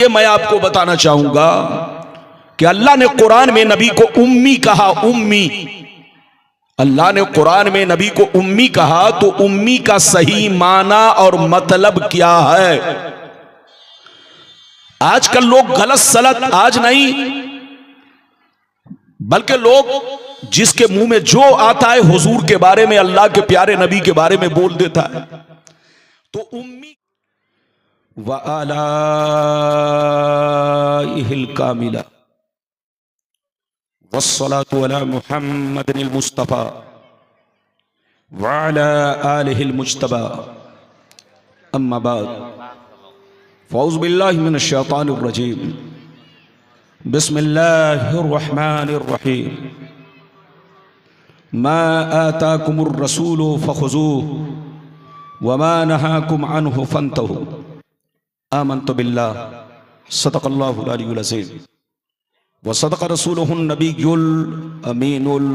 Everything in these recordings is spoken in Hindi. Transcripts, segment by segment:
ये मैं आपको बताना चाहूंगा कि अल्लाह ने कुरान में नबी को उम्मी कहा। उम्मी, अल्लाह ने कुरान में नबी को उम्मी कहा तो उम्मी का सही माना और मतलब क्या है? आजकल लोग गलत सलत, आज नहीं बल्कि लोग जिसके मुंह में जो आता है हुजूर के बारे में, अल्लाह के प्यारे नबी के बारे में बोल देता है। तो उम्मी व आलाइहिल कामिला वस्सलातु अला मुहम्मदिल मुस्तफा व अला आलिहिल मुज्तबा अम्मा बाद फ़ौज़ बिल्लाहि मिनश शैतानिर रजीम बिस्मिल्लाहिर रहमानिर रहीम मा आताकुमुर रसूलु फखुज़ूहु व मा नहाकुम अन्हु फंतहू आमन्तु बिल्लाह सदक़ल्लाहुल अलीयुल अज़ीम व सदक़ रसूलुहुन नबियुल अमीनुल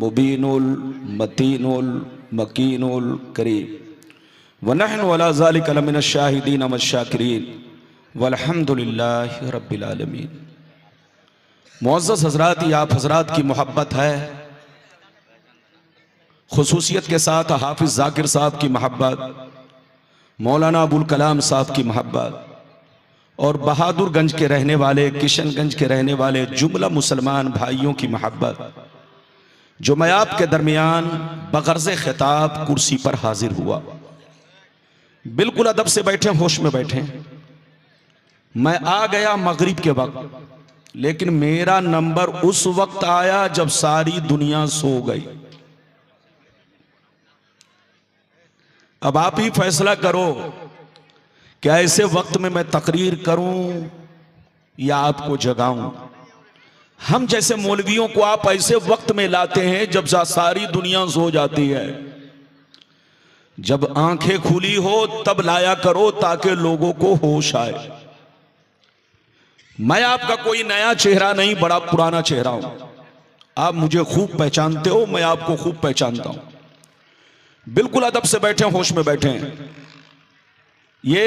मुबीनुल मतीनुल मकीनुल करीम व नहनु अला ज़ालिका लमिनश शाहिदीन वश्शाकिरीन वल्हम्दुलिल्लाहि रब्बिल आलमीन। मुअज़्ज़ज़ हज़रात, ये आप हज़रात की मोहब्बत है, खुसूसियत के साथ हाफिज़ ज़ाकिर साहब की मोहब्बत, मौलाना अबुल कलाम साहब की मोहब्बत और बहादुरगंज के रहने वाले, किशनगंज के रहने वाले जुमला मुसलमान भाइयों की मोहब्बत, जो मैं आपके दरमियान बगर्ज़े खिताब कुर्सी पर हाजिर हुआ। बिल्कुल अदब से बैठे, होश में बैठे। मैं आ गया मगरिब के वक्त, लेकिन मेरा नंबर उस वक्त आया जब सारी दुनिया सो गई। अब आप ही फैसला करो कि ऐसे वक्त में मैं तकरीर करूं या आपको जगाऊं। हम जैसे मौलवियों को आप ऐसे वक्त में लाते हैं जब सारी दुनिया सो जाती है। जब आंखें खुली हो तब लाया करो ताकि लोगों को होश आए। मैं आपका कोई नया चेहरा नहीं, बड़ा पुराना चेहरा हूं। आप मुझे खूब पहचानते हो, मैं आपको खूब पहचानता हूं। बिल्कुल अदब से बैठे, होश में बैठे हैं। ये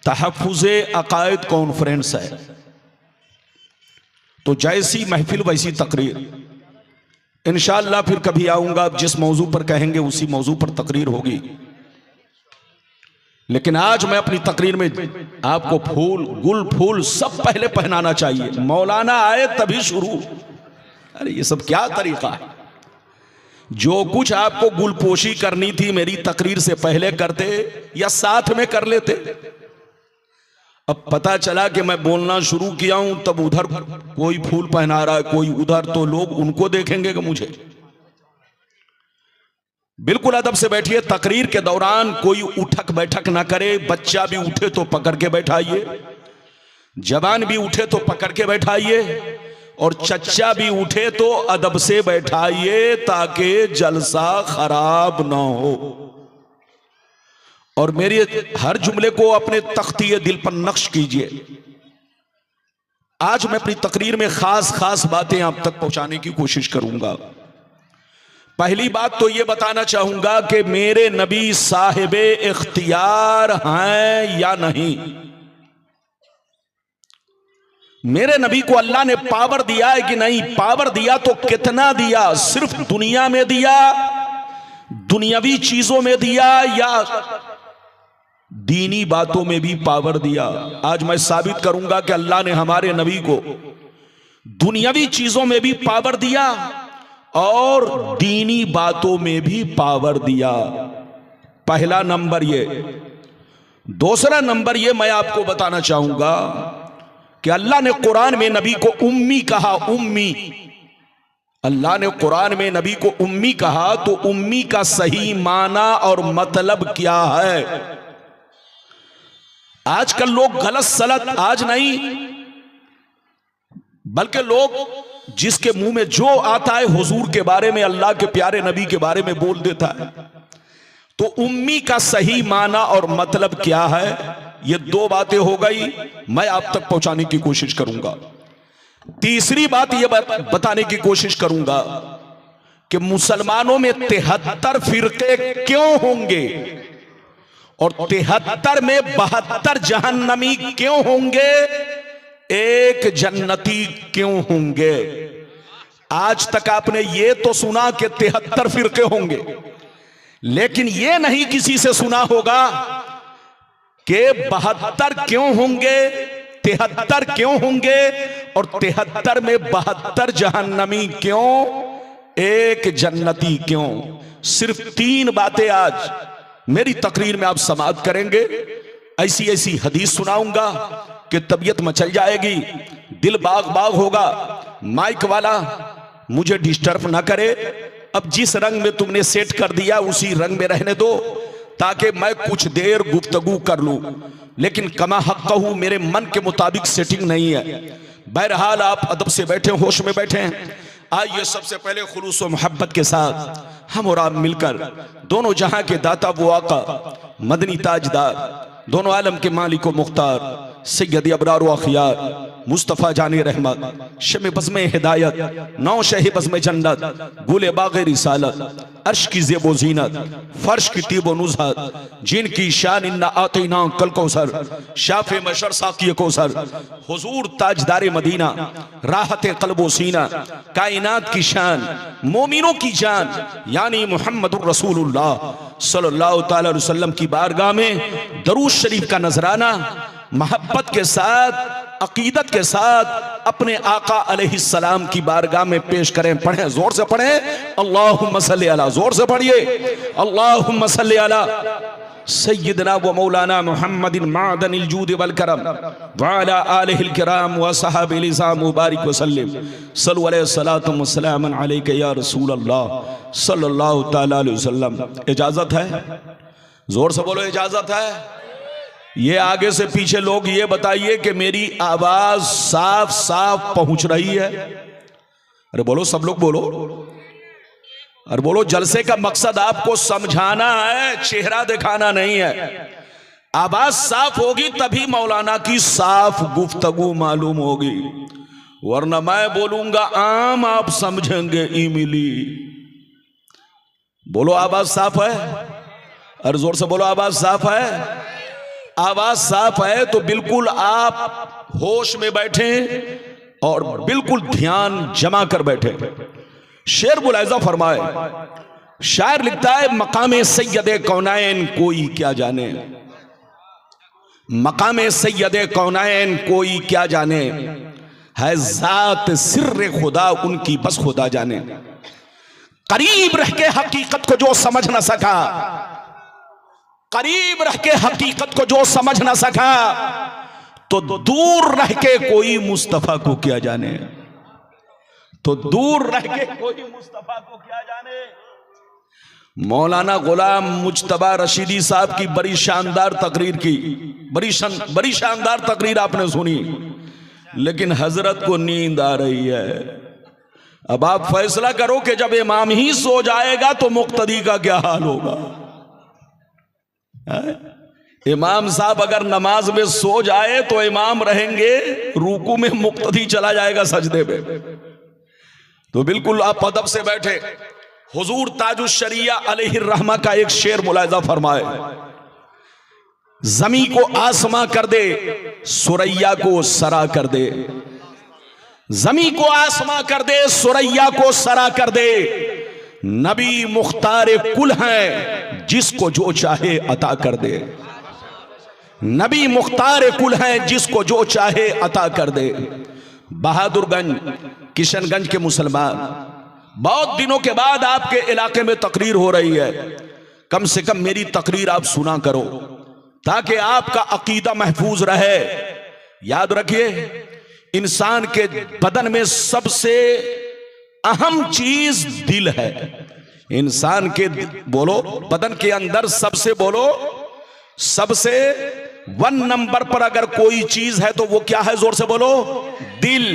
तहफ़्फ़ुज़े अक़ाइद कॉन्फ्रेंस है, तो जैसी महफिल वैसी तकरीर। इंशाअल्लाह फिर कभी आऊंगा, जिस मौजू पर कहेंगे उसी मौजू पर तकरीर होगी। लेकिन आज मैं अपनी तकरीर में आपको फूल, गुल फूल सब पहले पहनाना चाहिए। मौलाना आए तभी शुरू। अरे ये सब क्या तरीका है? जो कुछ आपको गुलपोशी करनी थी मेरी तकरीर से पहले करते या साथ में कर लेते। अब पता चला कि मैं बोलना शुरू किया हूं तब उधर कोई फूल पहना रहा है, कोई उधर, तो लोग उनको देखेंगे कि मुझे। बिल्कुल अदब से बैठिए। तकरीर के दौरान कोई उठक बैठक ना करे। बच्चा भी उठे तो पकड़ के बैठाइए, जवान भी उठे तो पकड़ के बैठाइए, और चच्चा भी उठे तो अदब से बैठाइए ताकि जलसा खराब ना हो। और मेरे हर जुमले को अपने तख्तिए दिल पर नक्श कीजिए। आज मैं अपनी तकरीर में खास खास बातें आप तक पहुंचाने की कोशिश करूंगा। पहली बात तो यह बताना चाहूंगा कि मेरे नबी साहिबे इख्तियार हैं या नहीं। मेरे नबी को अल्लाह ने पावर दिया है कि नहीं? पावर दिया तो कितना दिया? सिर्फ दुनिया में दिया, दुनियावी चीजों में दिया, या दीनी बातों में भी पावर दिया? आज मैं साबित करूंगा कि अल्लाह ने हमारे नबी को दुनियावी चीजों में भी पावर दिया और दीनी बातों में भी पावर दिया। पहला नंबर ये। दूसरा नंबर ये मैं आपको बताना चाहूंगा कि अल्लाह ने कुरान में नबी को उम्मी कहा। उम्मी, अल्लाह ने कुरान में नबी को उम्मी कहा तो उम्मी का सही माना और मतलब क्या है? आजकल लोग गलत सलत, आज नहीं बल्कि लोग जिसके मुंह में जो आता है हुजूर के बारे में, अल्लाह के प्यारे नबी के बारे में बोल देता है। तो उम्मी का सही माना और मतलब क्या है? ये दो बातें हो गई, मैं आप तक पहुंचाने की कोशिश करूंगा। तीसरी बात यह बताने की कोशिश करूंगा कि मुसलमानों में 73 फिरके क्यों होंगे और 73 में 72 जहन्नमी क्यों होंगे, एक जन्नती क्यों होंगे। आज तक आपने ये तो सुना कि 73 फिरके होंगे, लेकिन ये नहीं किसी से सुना होगा कि 72 क्यों होंगे, 73 क्यों होंगे, और 73 में 72 जहन्नमी क्यों, एक जन्नती क्यों। सिर्फ 3 बातें आज मेरी तकरीर में आप समाअत करेंगे। ऐसी ऐसी हदीस सुनाऊंगा कि तबीयत मचल जाएगी, दिल बाग बाग होगा। माइक वाला मुझे डिस्टर्ब ना करे, अब जिस रंग में तुमने सेट कर दिया उसी रंग में रहने दो, ताकि मैं कुछ देर गुफ्तगू कर लूं। लेकिन कमा हक कहूं, मेरे मन के मुताबिक सेटिंग नहीं है। बहरहाल आप अदब से बैठे, होश में बैठे हैं। आइए सबसे पहले खुलूस व मोहब्बत के साथ हम और आप मिलकर दोनों जहां के दाता वो आका मदनी ताजदार, दोनों आलम के मालिक व मुख्तार सैयद अबरार व अखियार मुस्तफ़ा जानी रहमत शम बज़्म हिदायत नौ शह बज़्म जन्नत गुले बाग़ रिसालत अर्श की ज़ेबो ज़ीनत फर्श की तीबो नुज़हत, जिनकी शान इन्ना आतीना कल कौसर शाफ़े मशर साक़ी कौसर, हुज़ूर ताजदार मदीना राहत क़ल्बो सीना, कायनात की शान मोमिनों की जान यानी मुहम्मदुर रसूलुल्लाह सल्लल्लाहु तआला अलैहि वसल्लम की बारगाह में दरूद शरीफ का नजराना मोहब्बत के साथ, अकीदत के साथ अपने आका अलैहिस्सलाम की बारगाह में पेश करें। पढ़ें, जोर से पढ़ें, अल्लाहुम्मा सल्ली अला, जोर से पढ़िए, अल्लाहुम्मा सल्ली अला सय्यदना व मौलाना मुहम्मदिन मादनिल जूद वल करम व अला आलिहिल किराम व सहाबिल इज़ाम मुबारक व सल्लिम सल्लु अलैहि सलातु व सलाम अलैका या रसूल अल्लाह सल्लल्लाहु तआला अलैहि वसल्लम। इजाजत है, जोर से बोलो इजाजत है। ये आगे से पीछे लोग ये बताइए कि मेरी आवाज साफ साफ पहुंच रही है। अरे बोलो, सब लोग बोलो, अरे बोलो। जलसे का मकसद आपको समझाना है, चेहरा दिखाना नहीं है। आवाज साफ होगी तभी मौलाना की साफ गुफ्तगू मालूम होगी, वरना मैं बोलूंगा आम, आप समझेंगे इमली। बोलो आवाज साफ है, अरे जोर से बोलो आवाज साफ है। आवाज साफ है तो बिल्कुल आप होश में बैठे और बिल्कुल ध्यान जमा कर बैठे। शेर मुलाहिजा फरमाए, शायर लिखता है, मकामे सैयदे कौनाइन कोई क्या जाने, मकामे सैयदे कौनाइन कोई क्या जाने, है जात सिर्र खुदा उनकी बस खुदा जाने। करीब रह के हकीकत को जो समझ ना सका, करीब रह के हकीकत को जो समझ ना सका, तो दूर रह के कोई मुस्तफा को क्या जाने, तो दूर रह के कोई मुस्तफा को क्या जाने। मौलाना गुलाम मुज्तबा रशीदी साहब की बड़ी शानदार तकरीर की, बड़ी शानदार तकरीर आपने सुनी, लेकिन हजरत को नींद आ रही है। अब आप फैसला करो कि जब इमाम ही सो जाएगा तो मुक्तदी का क्या हाल होगा। इमाम साहब अगर नमाज में सो जाए तो इमाम रहेंगे रुकू में, मुक्तदी चला जाएगा सजदे में। तो बिल्कुल आप अदब से बैठे। हुजूर ताजुश शरिया अलैहिर रहमा का एक शेर मुलाहिजा फरमाए, जमी को आसमां कर दे, सुरैया को सरा कर दे, जमी को आसमां कर दे, सुरैया को सरा कर दे। नबी मुख्तार कुल हैं, जिसको जो चाहे अता कर दे। नबी मुख्तार कुल हैं, जिसको जो चाहे अता कर दे। बहादुरगंज किशनगंज के मुसलमान, बहुत दिनों के बाद आपके इलाके में तकरीर हो रही है, कम से कम मेरी तकरीर आप सुना करो ताकि आपका अकीदा महफूज रहे। याद रखिए, इंसान के बदन में सबसे अहम चीज दिल है। इंसान के बोलो बदन के अंदर सबसे, बोलो सबसे 1 नंबर पर अगर कोई चीज है तो वो क्या है, जोर से बोलो, दिल।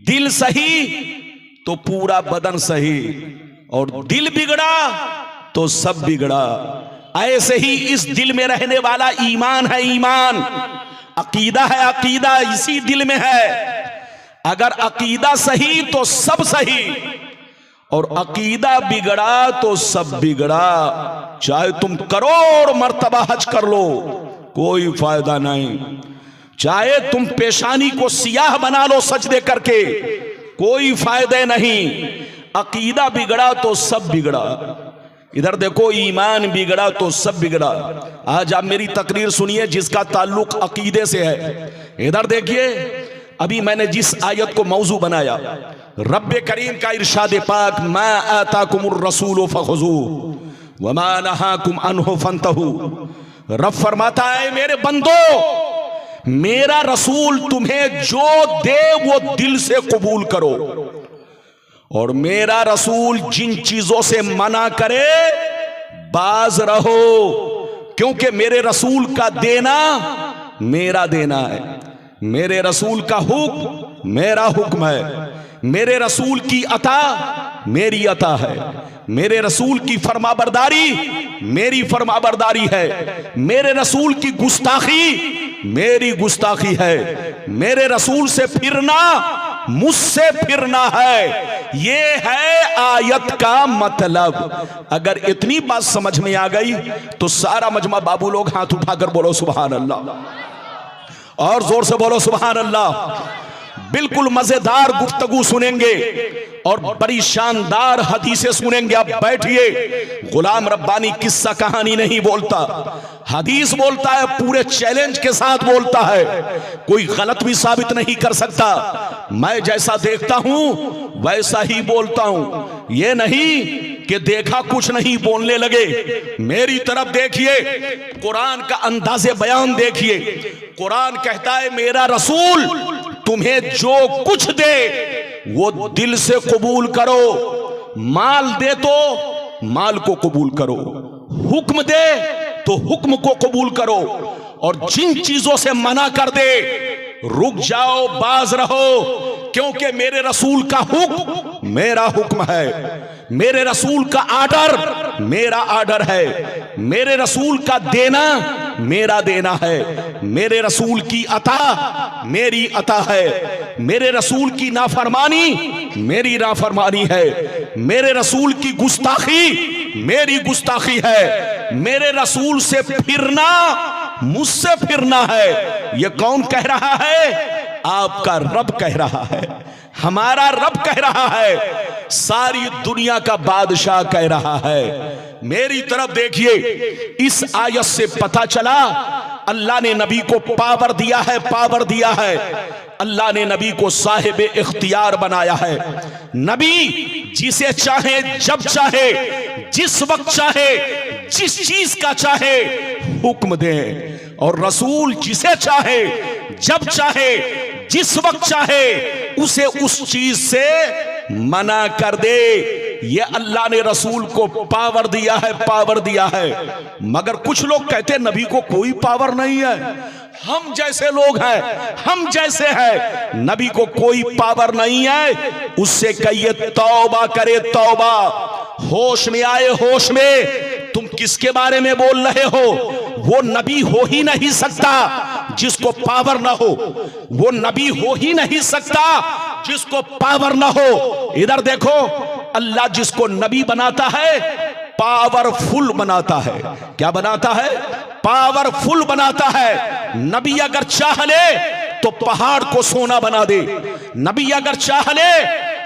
दिल सही तो पूरा बदन सही, और दिल बिगड़ा तो सब बिगड़ा। ऐसे ही इस दिल में रहने वाला ईमान है, ईमान, अकीदा है, अकीदा इसी दिल में है। अगर अकीदा सही तो सब सही, और अकीदा बिगड़ा तो सब बिगड़ा। चाहे तुम करोड़ मर्तबा हज कर लो, कोई फायदा नहीं। चाहे तुम पेशानी को सियाह बना लो सजदे करके, कोई फायदे नहीं। अकीदा बिगड़ा तो सब बिगड़ा। इधर देखो, ईमान बिगड़ा तो सब बिगड़ा। आज आप मेरी तकरीर सुनिए जिसका ताल्लुक अकीदे से है। इधर देखिए, अभी मैंने जिस आयत को मौजू बनाया, रब्बे करीम का इरशाद पाक, मा आताकुमुर रसूल फखुज़ूहु व मा नहाकुम अन्हु फंतहू। रब फरमाता है, मेरे बंदो, मेरा रसूल तुम्हें जो दे वो दिल से कबूल करो, और मेरा रसूल जिन चीजों से मना करे बाज रहो, क्योंकि मेरे रसूल का देना मेरा देना है, मेरे रसूल का हुक्म मेरा हुक्म है, मेरे रसूल की अता मेरी अता है, मेरे रसूल की फरमाबरदारी मेरी फरमाबरदारी है, मेरे रसूल की गुस्ताखी मेरी गुस्ताखी है, मेरे रसूल से फिरना मुझसे फिरना है। ये है आयत का मतलब। अगर इतनी बात समझ में आ गई तो सारा मजमा बाबू लोग हाथ उठाकर बोलो सुभान अल्लाह, और जोर से बोलो सुभान अल्लाह। बिल्कुल मजेदार गुफ्तगू सुनेंगे और बड़ी शानदार हदीसें सुनेंगे। आप बैठिए। गुलाम रब्बानी किस्सा कहानी नहीं बोलता, हदीस बोलता है, पूरे चैलेंज के साथ बोलता है, कोई गलत भी साबित नहीं कर सकता। मैं जैसा देखता हूं वैसा ही बोलता हूं, ये नहीं कि देखा कुछ नहीं बोलने लगे। मेरी तरफ देखिए, कुरान का अंदाज़े बयान देखिए। कुरान कहता है, मेरा रसूल तुम्हें जो कुछ दे वो दिल से कबूल करो। माल दे तो माल को कबूल करो, हुक्म दे तो हुक्म को कबूल करो, और जिन चीजों से मना कर दे रुक जाओ, बाज रहो, क्योंकि मेरे रसूल का हुक्म मेरा हुक्म है, मेरे रसूल का आर्डर मेरा आर्डर है, मेरे रसूल का देना मेरा देना है, मेरे रसूल की अता मेरी अता है, मेरे रसूल की नाफरमानी मेरी नाफरमानी है, मेरे रसूल की गुस्ताखी मेरी गुस्ताखी है, मेरे रसूल से फिरना मुझसे फिरना है। ये कौन कह रहा है? आपका रब कह रहा है, हमारा रब कह रहा है, सारी दुनिया का बादशाह कह रहा है। मेरी तरफ देखिए, इस आयत से पता चला अल्लाह ने नबी को पावर दिया है, पावर दिया है। अल्लाह ने नबी को साहिब इख्तियार बनाया है। नबी जिसे चाहे, जब चाहे, जिस वक्त चाहे, जिस चीज का चाहे हुक्म दे, और रसूल जिसे चाहे, जब चाहे, जिस वक्त चाहे उसे उस चीज से मना कर दे। ये अल्लाह ने रसूल को पावर दिया है, पावर दिया है। मगर कुछ लोग कहते हैं नबी को कोई पावर नहीं है, हम जैसे लोग हैं, हम जैसे हैं, नबी को कोई पावर नहीं है। उससे कहिए तौबा करे, तौबा। होश में आए, होश में। तुम किसके बारे में बोल रहे हो? वो नबी हो ही नहीं सकता जिसको पावर ना हो, वो नबी हो ही नहीं सकता जिसको पावर ना हो। इधर देखो, अल्लाह जिसको नबी बनाता है पावरफुल बनाता है। क्या बनाता है? पावरफुल बनाता है। नबी अगर चाह ले तो पहाड़ को सोना बना दे, नबी अगर चाह ले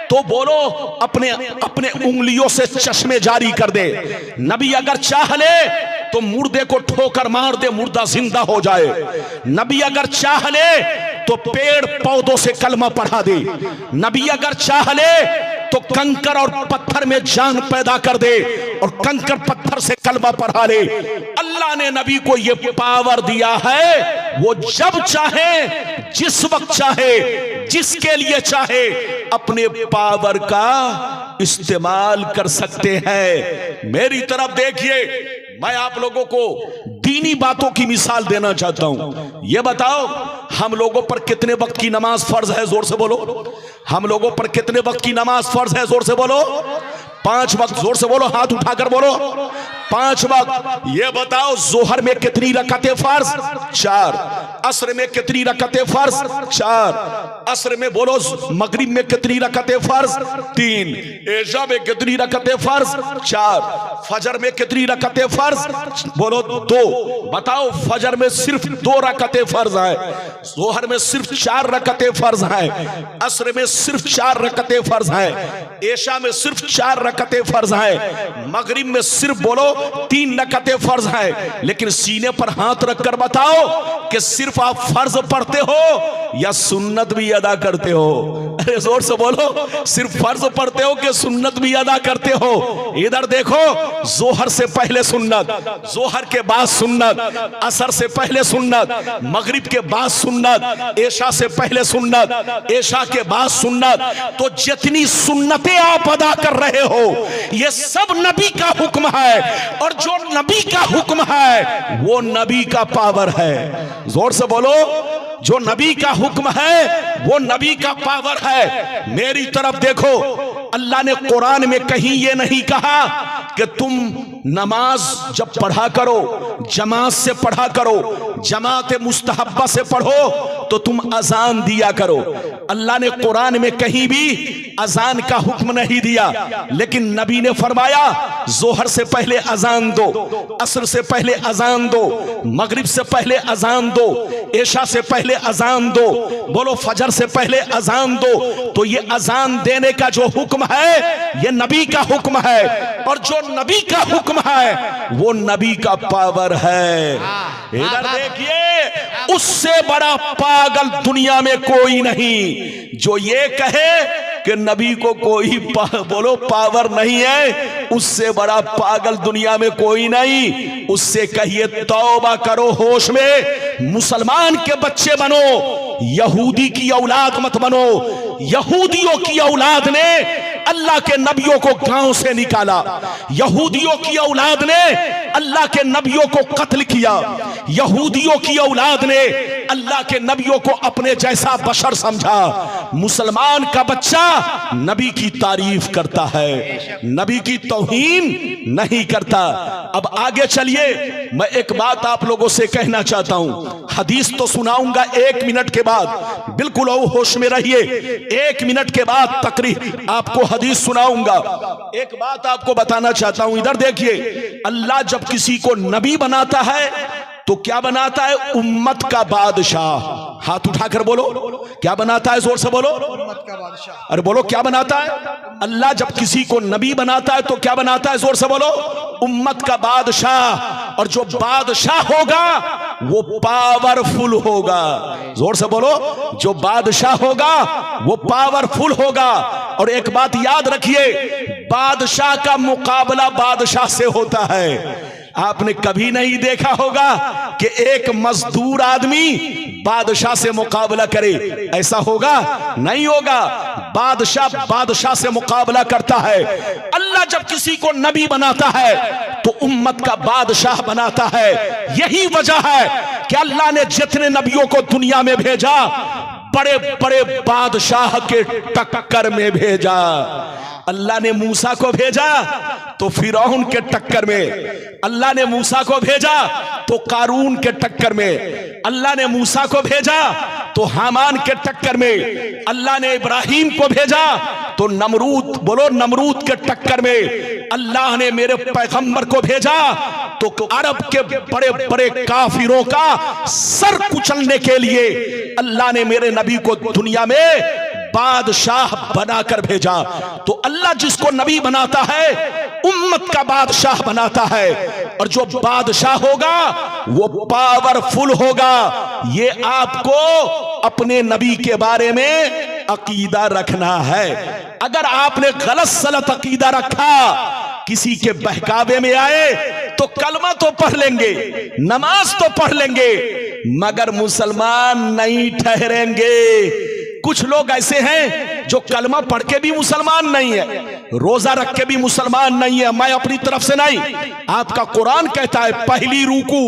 तो बोलो अपने अपने उंगलियों से चश्मे जारी कर दे, नबी अगर चाह ले तो मुर्दे को ठोकर मार दे, मुर्दा जिंदा हो जाए, नबी अगर चाह ले तो पेड़ पौधों से कलमा पढ़ा दे, नबी अगर चाह ले तो कंकर और पत्थर में जान पैदा कर दे और कंकर पत्थर से कलमा पढ़ा ले। अल्लाह ने नबी को यह पावर दिया है, वो जब चाहे, जिस वक्त चाहे, जिसके लिए चाहे अपने पावर का इस्तेमाल कर सकते हैं। मेरी तरफ देखिए, मैं आप लोगों को दीनी बातों की मिसाल देना चाहता हूं। यह बताओ, हम लोगों पर कितने वक्त की नमाज फर्ज है? जोर से बोलो। हम लोगों पर कितने वक्त की नमाज फर्ज है? जोर से बोलो। 5 वक्त। जोर से बोलो, हाथ उठाकर बोलो। 5 वक्त। ये बताओ जोहर में कितनी रकातें फर्ज? 4। असर में कितनी रकातें फर्ज? 4। असर में बोलो मगरिब में कितनी रकातें फर्ज? 3। इशा में कितनी रकातें फर्ज? 4। फजर में कितनी रकातें फर्ज? बोलो 2। बताओ फजर में सिर्फ 2 रकातें फर्ज है, जोहर में सिर्फ 4 रकातें फर्ज है, असर में सिर्फ 4 रकातें फर्ज है, इशा में सिर्फ 4 रकातें फर्ज है, मगरिब में सिर्फ बोलो 3 रकातें फर्ज है। लेकिन सीने पर हाथ रखकर बताओ कि सिर्फ आप फर्ज पढ़ते हो या सुन्नत भी अदा करते हो? अरे जोर से बोलो, सिर्फ फर्ज पढ़ते हो कि सुन्नत भी अदा करते हो? इधर देखो, जोहर से पहले सुन्नत, जोहर के बाद सुन्नत, असर से पहले सुन्नत, मगरिब के बाद सुन्नत, इशा से पहले सुन्नत, इशा के बाद सुन्नत। तो जितनी सुन्नतें आप अदा कर रहे हो ये सब नबी का हुक्म है, और जो नबी का हुक्म है वो नबी का पावर है। जोर से बोलो, जो नबी का हुक्म है वो नबी का पावर है। मेरी तरफ देखो, अल्लाह ने कुरान में कहीं ये नहीं कहा कि तुम नमाज जब पढ़ा करो जमात से पढ़ा करो, जमात मुस्तहब्बा से पढ़ो तो तुम अजान दिया करो। अल्लाह ने कुरान में कहीं भी अजान का हुक्म नहीं दिया, लेकिन नबी ने फरमाया जोहर से पहले अजान दो, असर से पहले अजान दो, मगरिब से पहले अजान दो, इशा से पहले अजान दो, बोलो फजर से पहले अजान दो। तो ये अजान देने का जो हुक्म है ये नबी का हुक्म है, और जो नबी का हुक्म है वो नबी का पावर है। इधर देखिए, उससे बड़ा पागल दुनिया में कोई नहीं जो ये कहे कि नबी को कोई बोलो पावर नहीं है। उससे बड़ा पागल दुनिया में कोई नहीं। उससे कहिए तौबा करो, होश में मुसलमान के बच्चे बनो, यहूदी की औलाद मत बनो। यहूदियों की औलाद ने अल्लाह के नबियों को गांव से निकाला, यहूदियों की औलाद ने अल्लाह के नबियों को कत्ल किया, यहूदियों की औलाद ने अल्लाह के नबियों को अपने जैसा बशर समझा। मुसलमान का बच्चा नबी की तारीफ करता है, नबी की तौहीन नहीं करता। अब आगे चलिए, मैं एक बात आप लोगों से कहना चाहता हूं। हदीस तो सुनाऊंगा 1 मिनट के बाद, बिल्कुल होश में रहिए। 1 मिनट के बाद तकरीर आपको हदीस सुनाऊंगा। एक बात आपको बताना चाहता हूं, इधर देखिए। अल्लाह जब किसी को नबी बनाता है तो क्या बनाता है? उम्मत का बादशाह। हाथ उठाकर बोलो, क्या बनाता है? जोर से बोलो, उम्मत का बादशाह। अरे बोलो, क्या बनाता है? अल्लाह जब किसी को नबी बनाता है तो क्या बनाता है? जोर से बोलो, उम्मत का बादशाह। और जो बादशाह होगा वो पावरफुल होगा। जोर से बोलो, जो बादशाह होगा वो पावरफुल होगा। और एक बात याद रखिए, बादशाह का मुकाबला बादशाह से होता है। आपने कभी नहीं देखा होगा कि एक मजदूर आदमी बादशाह से मुकाबला करे, ऐसा होगा? नहीं होगा। बादशाह बादशाह से मुकाबला करता है। अल्लाह जब किसी को नबी बनाता है तो उम्मत का बादशाह बनाता है। यही वजह है कि अल्लाह ने जितने नबियों को दुनिया में भेजा, बड़े बड़े बादशाह के टक्कर में भेजा। अल्लाह ने मूसा को भेजा तो फिरौन के टक्कर में, अल्लाह ने मूसा को भेजा तो कारून के टक्कर में, अल्लाह ने मूसा को भेजा तो हामान के टक्कर में, अल्लाह ने इब्राहिम को भेजा तो नमरूद, बोलो नमरूद के टक्कर में, अल्लाह ने मेरे पैगंबर को भेजा तो अरब के बड़े बड़े काफिरों का सर कुचलने के लिए अल्लाह ने मेरे नबी को दुनिया में बादशाह बनाकर भेजा। तो अल्लाह जिसको नबी बनाता है उम्मत का बादशाह बनाता है, और जो बादशाह होगा वो पावरफुल होगा। ये आपको अपने नबी के बारे में अकीदा रखना है। अगर आपने गलत सलत अकीदा रखा, किसी के बहकावे में आए तो कलमा तो पढ़ लेंगे, नमाज तो पढ़ लेंगे, मगर मुसलमान नहीं ठहरेंगे। कुछ लोग ऐसे हैं जो कलमा पढ़ के भी मुसलमान नहीं है, रोजा रख के भी मुसलमान नहीं है। मैं अपनी तरफ से नहीं, आपका कुरान कहता है पहली रुकू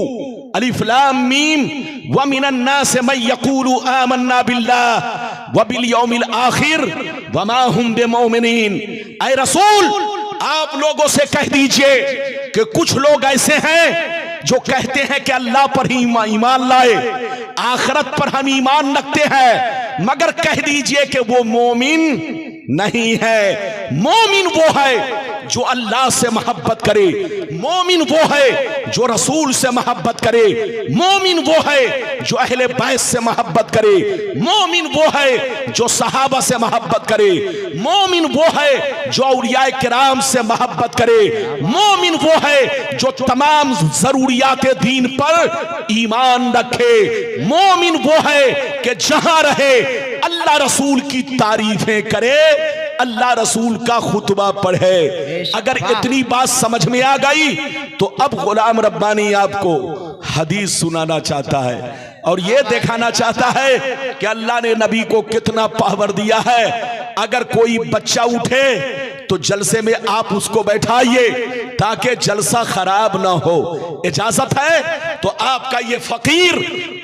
अलिफ लाम मीम व मिनन नास मन यकूलु आमन्ना बिल्लाह व बिल यौमिल आखिर व मा हुम बिमुमिनीन। ऐ रसूल, आप लोगों से कह दीजिए कि कुछ लोग ऐसे हैं जो कहते हैं कि अल्लाह पर ही ईमान लाए, आखिरत पर हम ईमान रखते हैं, मगर कह दीजिए कि वो मोमिन नहीं है। मोमिन वो है जो अल्लाह से मोहब्बत करे, मोमिन वो है जो रसूल से मोहब्बत करे, मोमिन वो है जो अहले बैत से मोहब्बत करे, मोमिन वो है जो सहाबा से मोहब्बत करे, मोमिन वो है जो औलिया किराम से मोहब्बत करे, मोमिन वो है जो तमाम जरूरियात दीन पर ईमान रखे, मोमिन वो है कि जहां रहे अल्लाह रसूल की तारीफें करे, अल्लाह रसूल का खुतबा पढ़े। अगर इतनी बात समझ में आ गई तो अब गुलाम रब्बानी आपको हदीस सुनाना चाहता है और यह दिखाना चाहता है कि अल्लाह ने नबी को कितना पावर दिया है। अगर कोई बच्चा उठे तो जलसे में आप उसको बैठाइए ताकि जलसा खराब ना हो। इजाजत है तो आपका ये फकीर,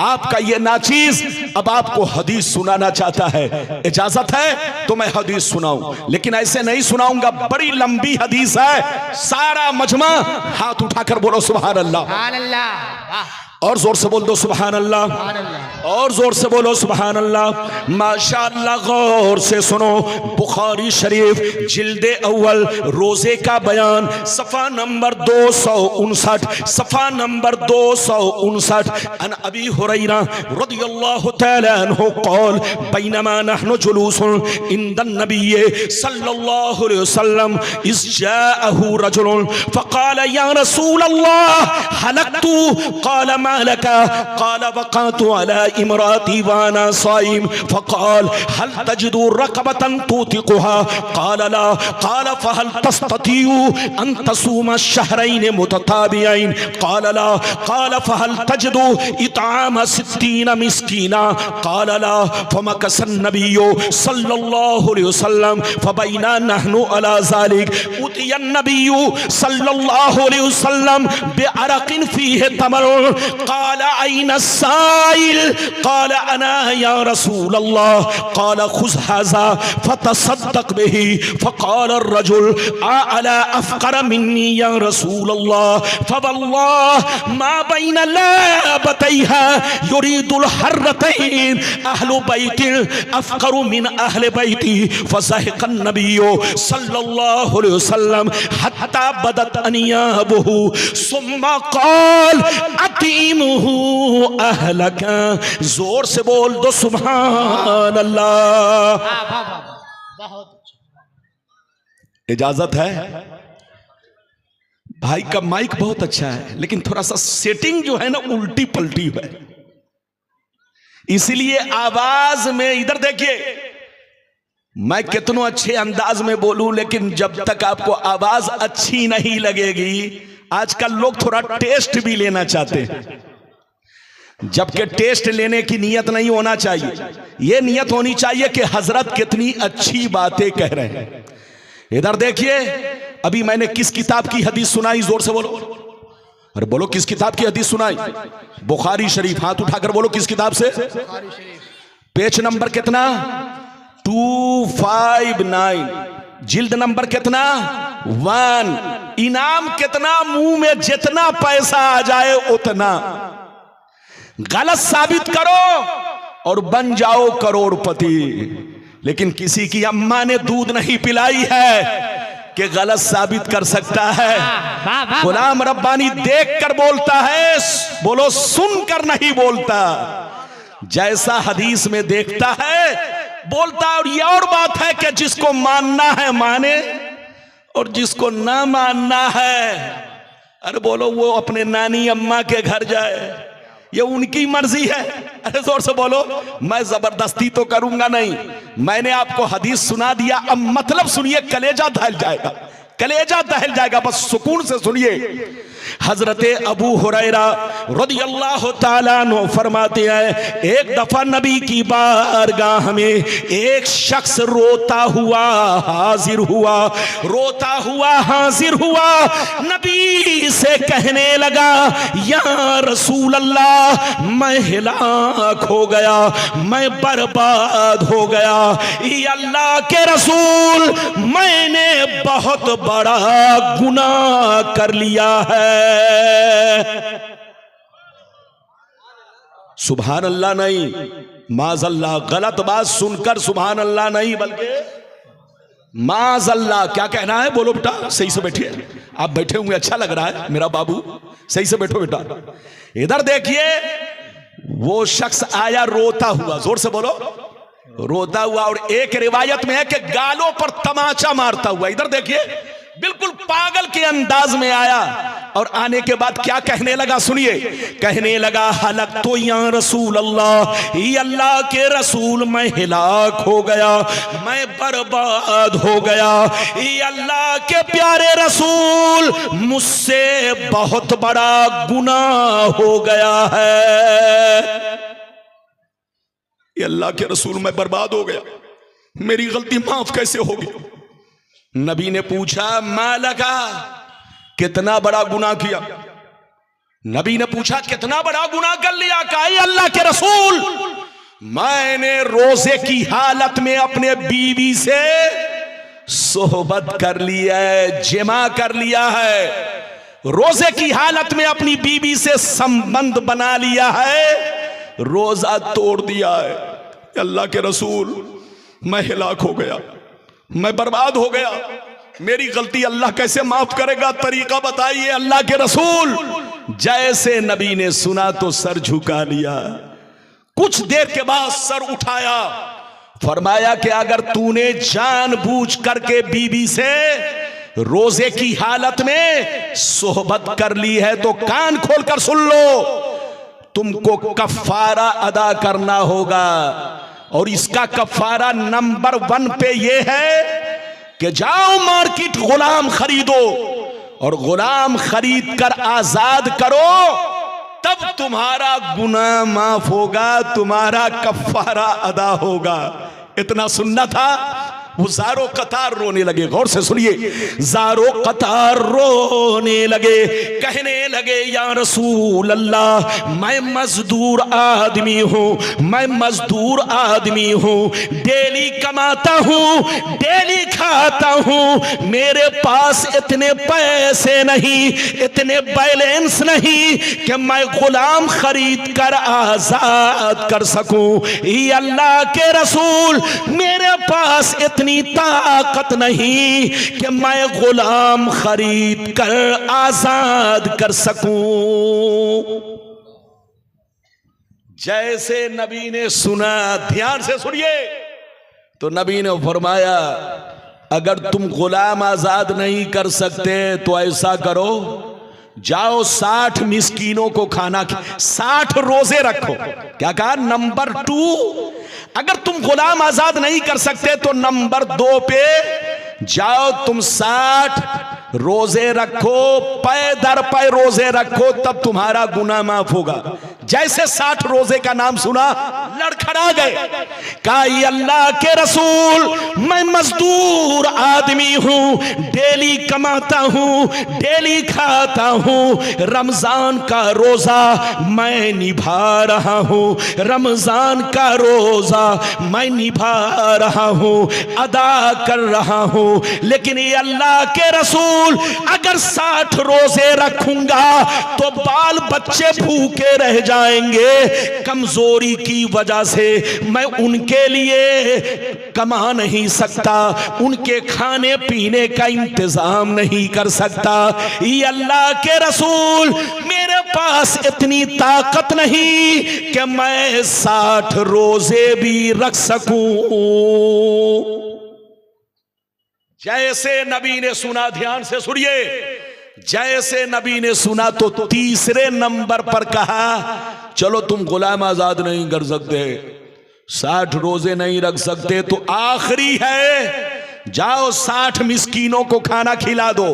आपका ये नाचीज अब आपको हदीस सुनाना चाहता है। इजाजत है तो मैं हदीस सुनाऊं, लेकिन ऐसे नहीं सुनाऊंगा, बड़ी लंबी हदीस है। सारा मजमा हाथ उठाकर बोलो सुभान अल्लाह, और जोर से बोल दो सुभान अल्लाह, और जोर से बोलो सुभान अल्लाह। माशाअल्लाह, गौर से सुनो। बुखारी शरीफ जिल्दे अव्वल रोजे का बयान सफा नंबर 259, सफा नंबर 259। अन अबी हुरैरा रदियल्लाहु तआला अन्हु क़ाल बैनमा नहनु जुलूसुन इंदन नबिय्य सल्लल्लाहु अलैहि वसल्लम इज़ जाअहु रजुलुन फ़क़ाल या रसूल अल्लाह हलकतु क़ाल लका क़ाल वक़अतु अला इमराती वाना साइम फ़क़ाल हल तजिदु रक़बतन तुतिक़ुहा क़ाल ला क़ाल फ़हल तस्ततीउ अन तसूम शहरैन मुतताबियैन क़ाल ला क़ाल फ़हल तजिदु इत्आम 60 मिस्कीना क़ाल ला फ़मकस अन्नबिय्यु सल्लल्लाहु अलैहि वसल्लम फ़बैना नहनु अला ज़ालिक उतिया अन्नबिय्यु सल्लल्लाहु अलैहि वसल्लम बिअरक़िन फ़ीहि तमरुन क़ाल अय्न साइल क़ाल अना या रसूल अल्लाह क़ाल खुज़ हाज़ा फ़तसद्दक़ बिही फ़क़ाल अर्रजुल अला अफ़क़र मिन्नी या रसूल अल्लाह फ़वल्लाहि मा बैन लाबतैहा युरीदुल हर्रतैन अहलु बैतिन अफ़क़रु मिन अहलि बैती फ़ज़हिक़ अन्नबिय्यु सल्लल्लाहु अलैहि वसल्लम हत्ता बदत अनियाबुहु सुम्मा क़ाल अतीमुहु अहलका। जोर से बोल दो सुभान अल्लाह। इजाजत है? भाई का माइक बहुत अच्छा है लेकिन थोड़ा सा सेटिंग जो है ना उल्टी पलटी है, इसीलिए आवाज में इधर देखिए, मैं कितनों अच्छे अंदाज में बोलूं लेकिन जब तक आपको आवाज अच्छी नहीं लगेगी, आजकल लोग थोड़ा टेस्ट भी लेना चाहते हैं, जबकि टेस्ट लेने की नियत नहीं होना चाहिए। यह नियत होनी चाहिए कि हजरत कितनी अच्छी बातें कह रहे हैं। इधर देखिए, अभी मैंने किस किताब की हदीस सुनाई, जोर से बोलो, अरे बोलो किस किताब की हदीस सुनाई? बुखारी शरीफ। हाथ उठाकर बोलो किस किताब से? पेज नंबर कितना? 259। जिल्द नंबर कितना? 1। इनाम कितना? मुंह में जितना पैसा आ जाए उतना। गलत साबित करो और बन जाओ करोड़पति। लेकिन किसी की अम्मा ने दूध नहीं पिलाई है कि गलत साबित कर सकता है। गुलाम रब्बानी देख कर बोलता है, बोलो सुनकर नहीं बोलता। जैसा हदीस में देखता है बोलता है। और ये और बात है कि जिसको मानना है माने और जिसको ना मानना है, अरे बोलो वो अपने नानी अम्मा के घर जाए, ये उनकी मर्जी है। अरे जोर से बोलो, मैं जबरदस्ती तो करूंगा नहीं। मैंने आपको हदीस सुना दिया, अब मतलब सुनिए, कलेजा दहल जाएगा, कलेजा दहल जाएगा, बस सुकून से सुनिए। हजरत अबू हुरैरा रदियल्लाहु ताला अन्हु फरमाते हैं, एक दफा नबी की बारगाह में एक शख्स रोता हुआ हाजिर हुआ, रोता हुआ हाजिर हुआ। नबी से कहने लगा, या रसूल अल्लाह, मैं हिलाक हो गया, मैं बर्बाद हो गया। या अल्लाह के रसूल, मैंने बहुत बड़ा गुनाह कर लिया है। सुभान अल्लाह नहीं, माज़ल्लाह, गलत बात सुनकर सुभान अल्लाह नहीं बल्कि माज़ल्लाह। क्या कहना है बोलो बेटा, सही से बैठिए। आप बैठे हुए अच्छा लग रहा है मेरा बाबू, सही से बैठो बेटा। इधर देखिए, वो शख्स आया रोता हुआ, जोर से बोलो, रोता हुआ, और एक रिवायत में है कि गालों पर तमाचा मारता हुआ। इधर देखिए, बिल्कुल पागल के अंदाज में आया और आने के बाद क्या कहने लगा सुनिए। कहने लगा, हलक तो या रसूल अल्लाह, ये अल्लाह के रसूल, मैं हिलाक हो गया, मैं बर्बाद हो गया। ये अल्लाह के प्यारे रसूल, मुझसे बहुत बड़ा गुनाह हो गया है। ये अल्लाह के रसूल, मैं बर्बाद हो गया, मेरी गलती माफ कैसे होगी। नबी ने पूछा, मालका, कितना बड़ा गुनाह किया। नबी ने पूछा, कितना बड़ा गुनाह कर लिया। कहा, अल्लाह के रसूल, मैंने रोजे की हालत में अपने बीवी से सोहबत कर लिया है, जिमा कर लिया है। रोजे की हालत में अपनी बीवी से संबंध बना लिया है, रोजा तोड़ दिया है। अल्लाह के रसूल, मैं हिलाक हो गया, मैं बर्बाद हो गया, मेरी गलती अल्लाह कैसे माफ करेगा, तरीका बताइए अल्लाह के रसूल। जैसे नबी ने सुना तो सर झुका लिया। कुछ देर के बाद सर उठाया, फरमाया कि अगर तूने जानबूझ करके बीबी से रोजे की हालत में सोहबत कर ली है तो कान खोलकर सुन लो, तुमको कफारा अदा करना होगा। और इसका कफारा नंबर 1 पे ये है कि जाओ मार्केट गुलाम खरीदो और गुलाम खरीद कर आजाद करो, तब तुम्हारा गुनाह माफ होगा, तुम्हारा कफारा अदा होगा। इतना सुनना था। वो ज़ारो कतार रोने लगे, गौर से सुनिए, ज़ारो कतार रोने लगे, कहने लगे, या रसूल अल्लाह, मैं मजदूर आदमी हूँ, मैं मजदूर आदमी हूँ, डेली कमाता हूँ, डेली खाता हूँ, मेरे पास इतने पैसे नहीं, इतने बैलेंस नहीं कि मैं गुलाम खरीद कर आजाद कर सकूं। ये अल्लाह के रसूल, मेरे पास इतनी ताकत नहीं कि मैं गुलाम खरीद कर आजाद कर सकूं। जैसे नबी ने सुना, ध्यान से सुनिए, तो नबी ने फरमाया, अगर तुम गुलाम आजाद नहीं कर सकते तो ऐसा करो, जाओ 60 मिस्कीनों को खाना, 60 रोजे रखो। क्या कहा? नंबर 2, अगर तुम गुलाम आजाद नहीं कर सकते तो नंबर 2 पे जाओ, तुम 60 रोजे रखो, पै दर पै रोजे रखो, तब तुम्हारा गुनाह माफ होगा। जैसे 60 रोजे का नाम सुना, लड़खड़ा गए। कहा, ये अल्लाह के रसूल, मैं मजदूर आदमी हूं, डेली कमाता हूं, डेली खाता हूं, रमजान का रोजा मैं निभा रहा हूं, रमजान का रोजा मैं निभा रहा हूं, अदा कर रहा हूं, लेकिन ये अल्लाह के रसूल, अगर 60 रोजे रखूंगा तो बाल बच्चे भूखे रह जाएंगे, कमजोरी की वजह से मैं उनके लिए कमा नहीं सकता, उनके खाने पीने का इंतजाम नहीं कर सकता। ये अल्लाह के रसूल, मेरे पास इतनी ताकत नहीं कि मैं 60 रोजे भी रख सकूं। जैसे नबी ने सुना, ध्यान से सुनिए, जैसे नबी ने सुना तो तीसरे नंबर पर कहा, चलो तुम गुलाम आजाद नहीं कर सकते, 60 रोजे नहीं रख सकते, तो आखिरी है, जाओ 60 मिस्कीनों को खाना खिला दो,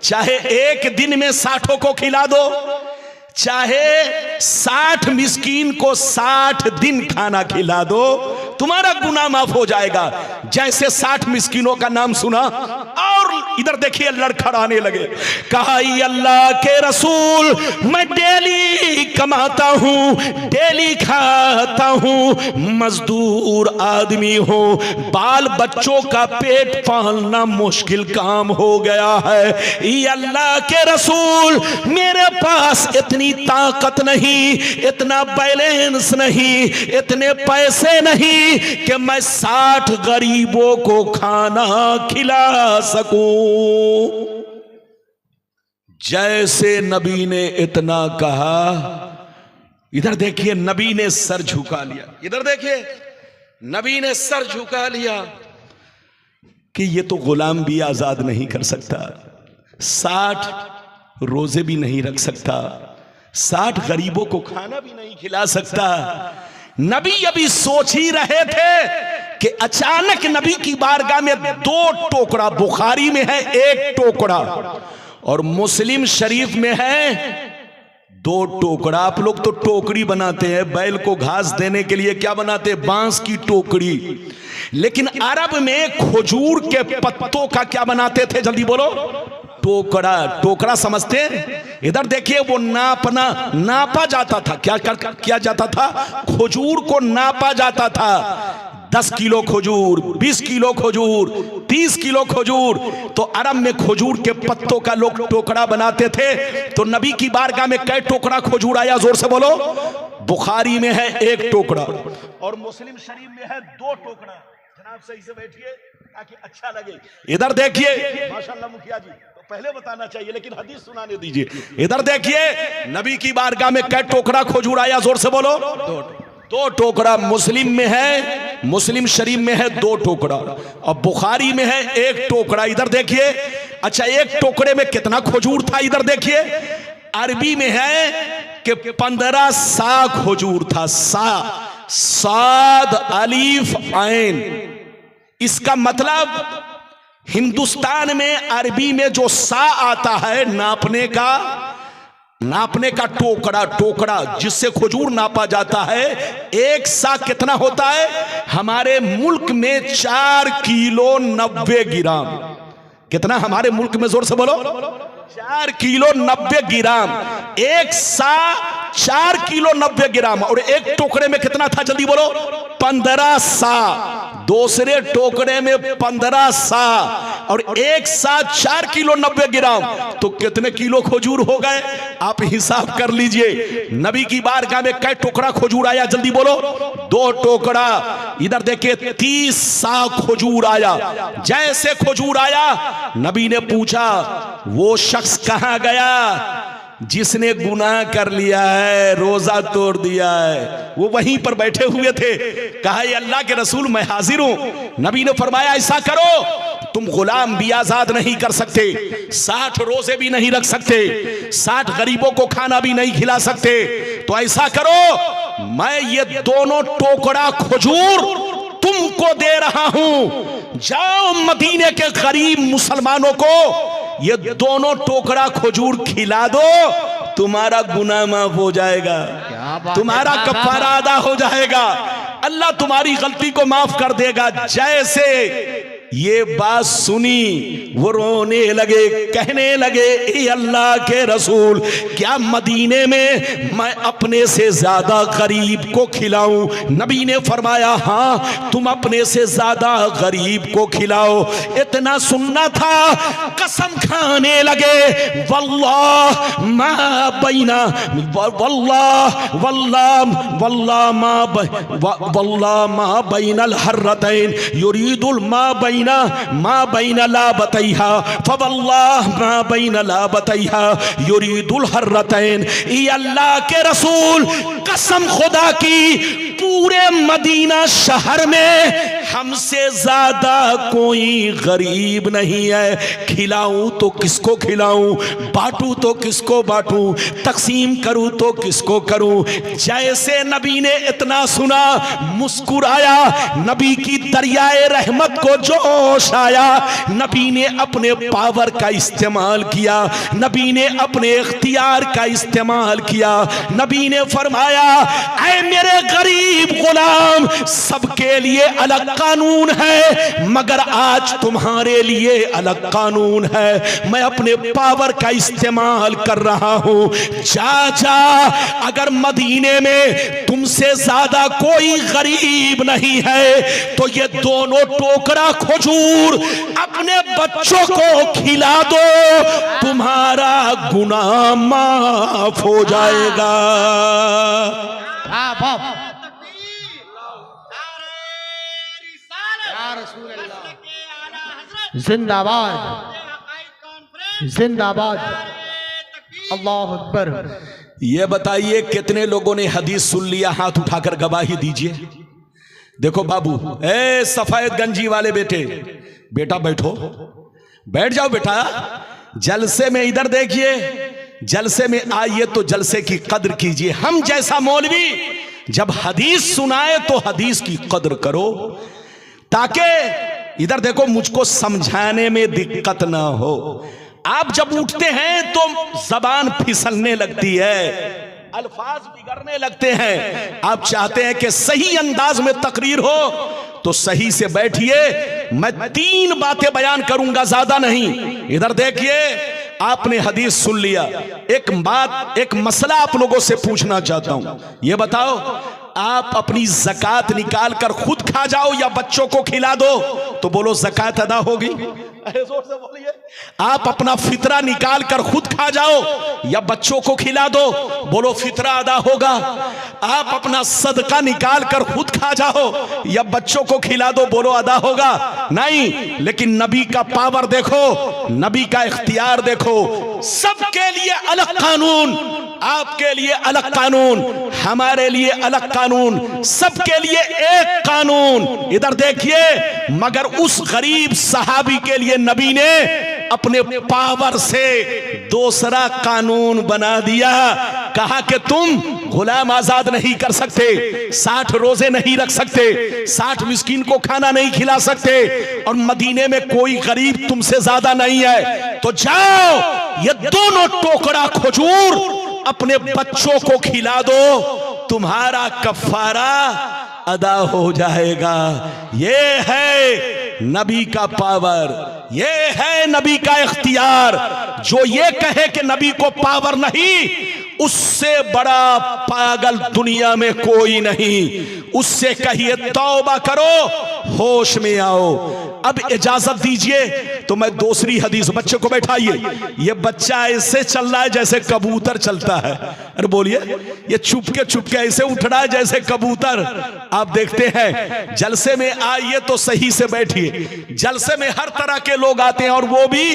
चाहे एक दिन में 60 को खिला दो, चाहे 60 मिस्कीन को 60 दिन खाना खिला दो, तुम्हारा गुनाह माफ हो जाएगा। जैसे 60 मिस्कीनों का नाम सुना और इधर देखिए लड़खड़ाने लगे। कहा ये अल्लाह के रसूल, मैं डेली कमाता हूं, डेली खाता हूं, मजदूर आदमी हो, बाल बच्चों का पेट पालना मुश्किल काम हो गया है। ये अल्लाह के रसूल, मेरे पास इतनी ताकत नहीं, इतना बैलेंस नहीं, इतने पैसे नहीं कि मैं 60 गरीबों को खाना खिला सकूं। जैसे नबी ने इतना कहा, इधर देखिए नबी ने सर झुका लिया। इधर देखिए नबी ने सर झुका लिया कि ये तो गुलाम भी आजाद नहीं कर सकता, 60 रोजे भी नहीं रख सकता, 60 गरीबों को खाना भी नहीं खिला सकता। नबी अभी सोच ही रहे थे कि अचानक नबी की बारगाह में 2 टोकरा, बुखारी में है 1 टोकरा और मुस्लिम शरीफ में है 2 टोकरा। आप लोग तो टोकरी बनाते हैं, बैल को घास देने के लिए क्या बनाते हैं, बांस की टोकरी। लेकिन अरब में खजूर के पत्तों का क्या बनाते थे, जल्दी बोलो, टोकरा। टोकरा समझते हैं? इधर देखिए वो नापा जाता था। क्या किया जाता था? खजूर को नापा जाता था। 10 किलो खजूर, 20 किलो खजूर, 30 किलो खजूर। तो अरब में खजूर के पत्तों का लोग टोकरा बनाते थे। तो नबी की बारगाह में कै टोकरा खजूर आया, जोर से बोलो। बुखारी में है 1 टोकरा और मुस्लिम शरीफ में है 2 टोकरा। जनाब सही से बैठिए ताकि अच्छा लगे। इधर देखिए, माशाअल्लाह मुखिया जी, तो पहले बताना चाहिए लेकिन हदीस सुनाने दीजिए। इधर देखिए नबी की बारगाह में कै टोकरा खजूर आया, जोर से बोलो। 2 टोकरा। मुस्लिम में है, मुस्लिम शरीफ में है 2 टोकरा और बुखारी में है 1 टोकरा। इधर देखिए, अच्छा 1 टोकरे में कितना खजूर था, इधर देखिए। अरबी में है कि 15 सा खजूर था। सा, साद अलीफ ऐन। इसका मतलब हिंदुस्तान में अरबी में जो सा आता है नापने का टोकरा जिससे खजूर नापा जाता है, 1 सा कितना होता है? हमारे मुल्क में 4 किलो 90 ग्राम। कितना हमारे मुल्क में, जोर से बोलो? 4 किलो 90 ग्राम। 1 सा 4 किलो 90 ग्राम। और 1 टोकरे में कितना था, जल्दी बोलो? 15 सा। दूसरे टोकरे में 15 सा और 1 सा 4 किलो 90 ग्राम। तो कितने किलो खजूर हो गए, आप हिसाब कर लीजिए। नबी की बारगाह में कै टोकरा खजूर आया, जल्दी बोलो? 2 टोकरा। इधर देखिए 30 सा खजूर आया। जैसे खजूर आया, नबी ने पूछा वो शख्स कहां गया जिसने गुनाह कर लिया है, रोजा तोड़ दिया है? वो वहीं पर बैठे हुए थे। कहा ये अल्लाह के रसूल, मैं हाजिर हूं। नबी ने फरमाया ऐसा करो, तुम गुलाम भी आजाद नहीं कर सकते, 60 रोजे भी नहीं रख सकते, 60 गरीबों को खाना भी नहीं खिला सकते। तो ऐसा करो, मैं ये दोनों टोकरा खजूर तुमको दे रहा हूं। जाओ मदीने के गरीब मुसलमानों को ये दोनों टोकरा खजूर खिला दो, तुम्हारा गुनाह माफ हो जाएगा, तुम्हारा कफारा अदा हो जाएगा, अल्लाह तुम्हारी गलती को माफ कर देगा। जैसे ये बात सुनी वो रोने लगे, कहने लगे ए अल्लाह के रसूल, क्या मदीने में मैं अपने से ज्यादा गरीब को खिलाऊं? नबी ने फरमाया हाँ, तुम अपने से ज्यादा गरीब को खिलाओ। इतना सुनना था, कसम खाने लगे, वल्लाह मा बैना, वल्लाह वल्लाह वल्लाह मा बैनल हर्रतैन युरीदुल मा बैना ला बतैहा फवल्लाह मा बैना ला बतैहा युरीदुल हर्रतैन। ये अल्लाह के रसूल, कसम खुदा की, पूरे मदीना शहर में हमसे ज्यादा कोई गरीब नहीं है। खिलाऊं तो किसको खिलाऊं, बांटूं तो किसको बांटूं, तकसीम करूं तो किसको करूं? जैसे नबी ने इतना सुना, मुस्कुराया, नबी की दरियाए रहमत को जोश आया। नबी ने अपने पावर का इस्तेमाल किया, नबी ने अपने इख्तियार का इस्तेमाल किया। नबी ने फरमाया ऐ मेरे गरीब गुलाम, सबके लिए अलग कानून है, मगर आज तुम्हारे लिए अलग कानून है। मैं अपने पावर का इस्तेमाल कर रहा हूं। जा जा, अगर मदीने में तुमसे ज्यादा कोई गरीब नहीं है तो ये दोनों टोकरा खजूर अपने बच्चों को खिला दो, तुम्हारा गुनाह माफ हो जाएगा। जिंदाबाद जिंदाबाद, अल्लाह अकबर। ये बताइए कितने लोगों ने हदीस सुन लिया? हाथ उठाकर गवाही दीजिए। देखो बाबू, ए सफेद गंजी वाले बेटे, बेटा बैठो, बैठ जाओ बेटा। जलसे में इधर देखिए, जलसे में आइए तो जलसे की कद्र कीजिए। हम जैसा मौलवी जब हदीस सुनाए तो हदीस की कद्र करो, ताकि इधर देखो मुझको समझाने में दिक्कत ना हो। आप जब उठते हैं तो जबान फिसलने लगती है, अल्फाज बिगड़ने लगते हैं। आप चाहते हैं कि सही अंदाज में तकरीर हो तो सही से बैठिए। मैं 3 बातें बयान करूंगा, ज्यादा नहीं। इधर देखिए, आपने हदीस सुन लिया, एक बात, एक मसला आप लोगों से पूछना चाहता हूं। ये बताओ, आप अपनी ज़कात निकाल कर खुद खा जाओ या बच्चों को खिला दो तो बोलो ज़कात अदा होगी? अरे जोर से बोलिए। आप अपना फितरा निकाल कर खुद खा जाओ या बच्चों को खिला दो, बोलो फितरा अदा होगा। आप अपना सदका निकाल कर खुद खा जाओ या बच्चों को खिला दो, बोलो अदा होगा? नहीं। लेकिन नबी का पावर देखो, नबी का इख्तियार देखो। सबके लिए अलग कानून, आपके लिए अलग कानून, हमारे लिए अलग कानून, सबके लिए एक कानून। इधर देखिए, मगर उस गरीब सहाबी के लिए नबी ने अपने पावर से दूसरा कानून बना दिया। कहा कि तुम गुलाम आजाद नहीं कर सकते, 60 रोजे नहीं रख सकते, 60 मिस्कीन को खाना नहीं खिला सकते, और मदीने में कोई गरीब तुमसे ज्यादा नहीं है, तो जाओ ये दोनों टोकरा खजूर अपने बच्चों को खिला दो, तुम्हारा कफारा अदा हो जाएगा। ये है नबी का पावर, ये है नबी का इख्तियार। जो ये कहे कि नबी को पावर नहीं, उससे बड़ा पागल दुनिया में कोई नहीं। उससे कहिए तौबा करो, होश में आओ। अब इजाजत दीजिए तो मैं दूसरी हदीस, बच्चे को बैठाइए। ये बच्चा ऐसे चल रहा है जैसे कबूतर चलता है। अरे बोलिए, ये चुपके ऐसे उठ रहा है जैसे कबूतर। आप देखते हैं, जलसे में आइए तो सही से बैठिए। जलसे में हर तरह के लोग आते हैं, और वो भी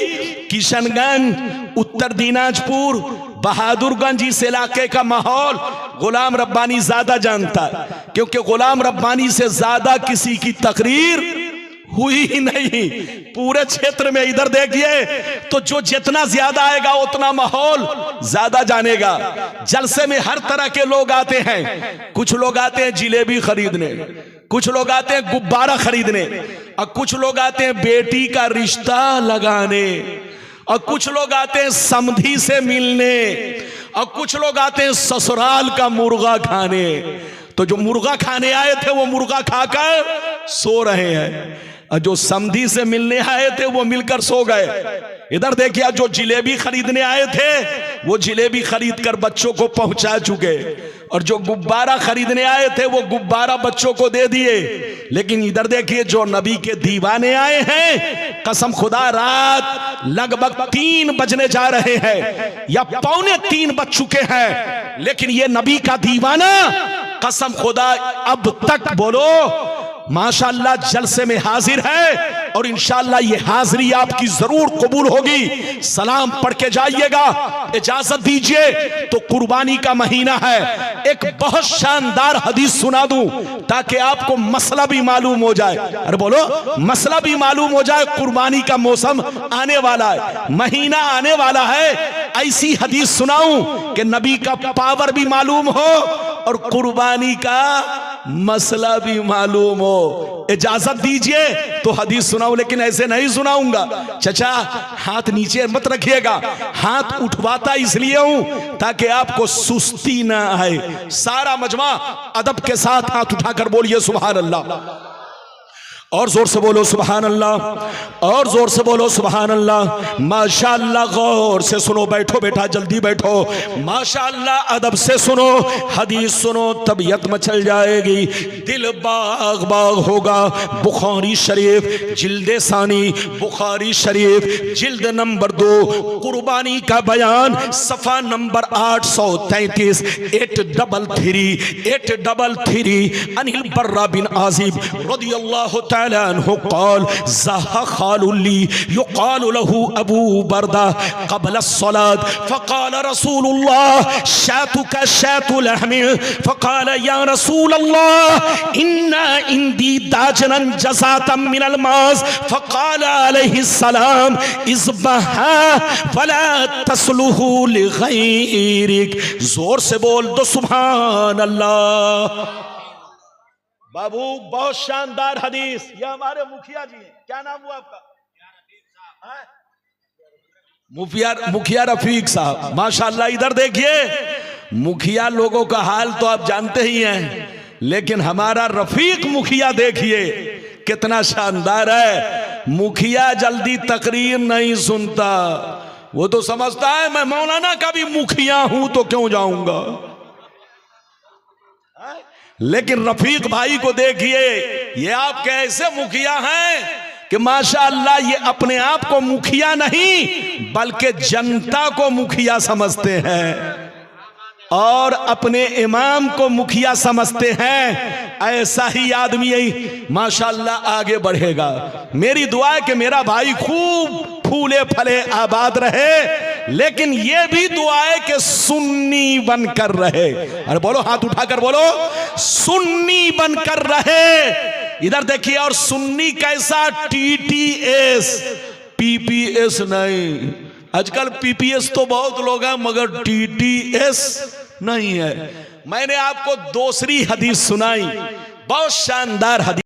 किशनगंज, उत्तर दिनाजपुर, बहादुरगंज, इस इलाके का माहौल गुलाम रब्बानी ज्यादा जानता है, क्योंकि गुलाम रब्बानी से ज्यादा किसी की तकरीर हुई ही नहीं पूरे क्षेत्र में। इधर देखिए तो जो जितना ज्यादा आएगा उतना माहौल ज्यादा जानेगा। जलसे में हर तरह के लोग आते हैं। कुछ लोग आते हैं जिलेबी खरीदने, कुछ लोग आते हैं गुब्बारा खरीदने, और कुछ लोग आते हैं बेटी का रिश्ता लगाने, और कुछ लोग आते हैं समधी से मिलने, और कुछ लोग आते हैं ससुराल का मुर्गा खाने। तो जो मुर्गा खाने आए थे वो मुर्गा खाकर सो रहे हैं, और जो समधी से मिलने आए थे वो मिलकर सो गए। इधर देखिए, जो जिलेबी खरीदने आए थे वो जिलेबी खरीद कर बच्चों को पहुंचा चुके, और जो गुब्बारा खरीदने आए थे वो गुब्बारा बच्चों को दे दिए। लेकिन इधर देखिए, जो नबी के दीवाने आए हैं, कसम खुदा रात लगभग 3 बजने जा रहे हैं या 2:45 बज चुके हैं, लेकिन ये नबी का दीवाना कसम खुदा अब तक बोलो माशाअल्लाह जलसे में हाजिर है, और इंशाअल्लाह ये हाजिरी आपकी जरूर कबूल होगी। सलाम पढ़ के जाइएगा। इजाजत दीजिए तो कुर्बानी का महीना है, एक बहुत शानदार हदीस सुना दूं ताकि आपको मसला भी मालूम हो जाए। अरे बोलो, मसला भी मालूम हो जाए। कुर्बानी का मौसम आने वाला है, महीना आने वाला है। ऐसी हदीस सुनाऊं कि नबी का पावर भी मालूम हो और कुर्बानी का मसला भी मालूम हो। इजाजत दीजिए तो हदीस सुनाऊं, लेकिन ऐसे नहीं सुनाऊंगा। चचा हाथ नीचे मत रखिएगा, हाथ उठवाता इसलिए हूं ताकि आपको सुस्ती ना आए। सारा मजमा अदब के साथ हाथ उठाकर बोलिए सुभान अल्लाह। और जोर से बोलो सुभान अल्लाह, और जोर से बोलो सुभान अल्लाह। माशाअल्लाह, गौर से सुनो, बैठो बेटा जल्दी बैठो। माशाअल्लाह, अदब से सुनो, हदीस सुनो, तबीयत मचल जाएगी, दिल बाग बाग होगा। बुखारी शरीफ जिल्द सानी, बुखारी शरीफ जिल्द नंबर 2, कुर्बानी का बयान, सफ़ा नंबर 833, 833 अनिल बर्रा बिन आजिब रदियल्लाहु ताला अन्हु क़ाल ज़हा ख़ालुल्ली युक़ालु लहू अबू बर्दा क़ब्ल अस्सलात फ़क़ाल रसूलुल्लाह शातुका शातु लहमिन फ़क़ाल या रसूलल्लाह इन्ना इंदी दाजनन जज़ातम मिनल माज़ फ़क़ाल अलैहिस्सलाम इज़बहा फ़ला तस्लुहु लिग़ैरिक। जोर से बोल दो सुभान अल्लाह। बाबू, बहुत शानदार हदीस। ये हमारे मुखिया जी हैं, क्या नाम हुआ आपका? मुखिया रफीक साहब, माशाल्लाह। इधर देखिए, मुखिया लोगों का हाल तो आप जानते ही हैं, लेकिन हमारा रफीक मुखिया देखिए कितना शानदार है। मुखिया जल्दी तकरीर नहीं सुनता, वो तो समझता है मैं मौलाना का भी मुखिया हूं तो क्यों जाऊंगा। लेकिन रफीक भाई को देखिए, ये आप कैसे मुखिया हैं कि माशाअल्लाह ये अपने आप को मुखिया नहीं बल्कि जनता को मुखिया समझते हैं और अपने इमाम को मुखिया समझते हैं। ऐसा ही आदमी यही माशाअल्लाह आगे बढ़ेगा। मेरी दुआ है कि मेरा भाई खूब फूले फले आबाद रहे, लेकिन ये भी दुआ है कि सुन्नी बनकर रहे। अरे बोलो, हाथ उठाकर बोलो, सुन्नी बनकर रहे। इधर देखिए, और सुन्नी कैसा? TTS, PPS नहीं। आजकल PPS तो बहुत लोग हैं मगर TTS नहीं है। मैंने आपको दूसरी हदीस सुनाई, बहुत शानदार हदीस।